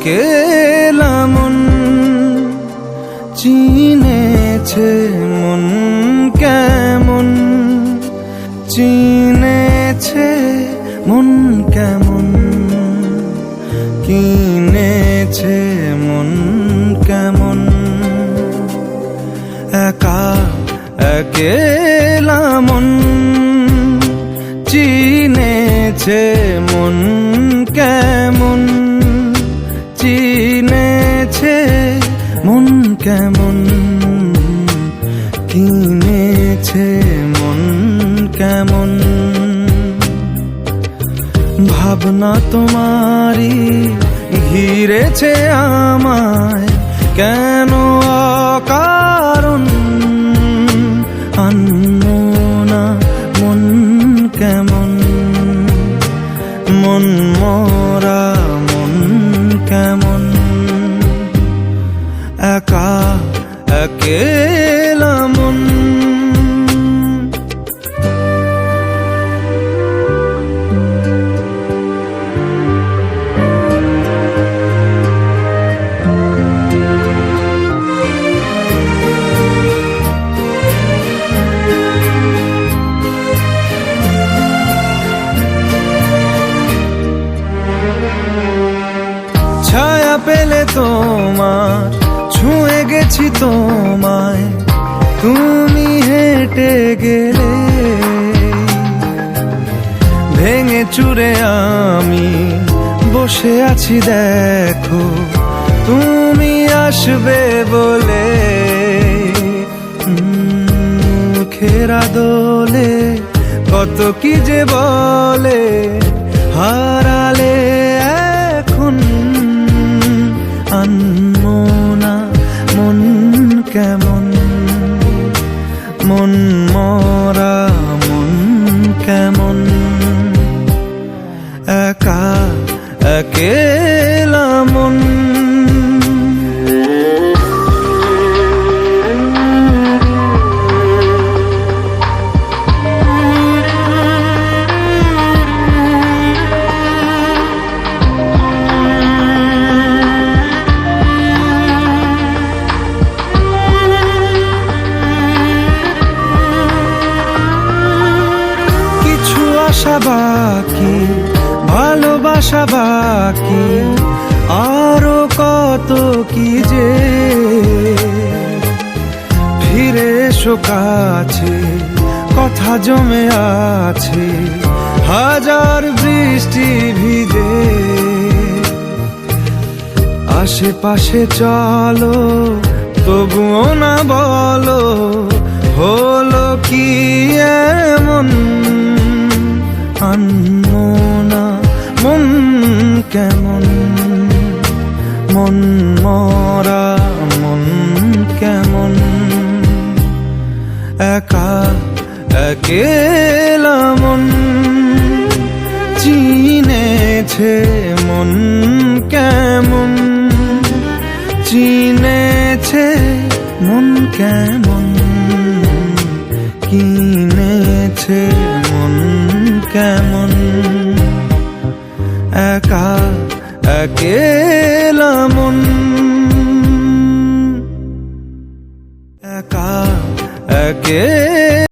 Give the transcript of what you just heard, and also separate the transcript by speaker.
Speaker 1: একেলা মন চিনেছে মন কেমন, চিনেছে মন কেমন, কিনেছে মন কেমন। একা একেলা মন চিনেছে মন কেমন, চিনেছে মন কেমন, কিনেছে মন কেমন। ভাবনা তোমারই ঘিরেছে আমায় কেন অকারণ, আনমনা মন কেমন, মন মরা মন কেমন। একা একেলা মন। ছায়া পেলে তোমার ছুঁয়ে গেছি তোমায়, তুমি হেঁটে গেলে ভেঙে চুরে আমি বসে আছি দেখো তুমি আসবে বলে। মুখের দোলে কত কি যে বলে, হারালে এখন আনমনা মন কেমন, মন মরা মন কেমন। একা একেলা মন। আশা বাকি, ভালোবাসা বাকি, আরো কত কি যে। ফিরে এসো কাছে, কথা জমে আছে হাজার বৃষ্টি ভিজে। আশেপাশে চলো তবুও না বলো হলো কি এমন, আনমনা মন কেমন, মন মরা মন কেমন। একা একেলা মন চিনেছে মন কেমন, চিনেছে মন কেমন, কিনেছে মন কেমন। একা একেলা মন। একা একেলা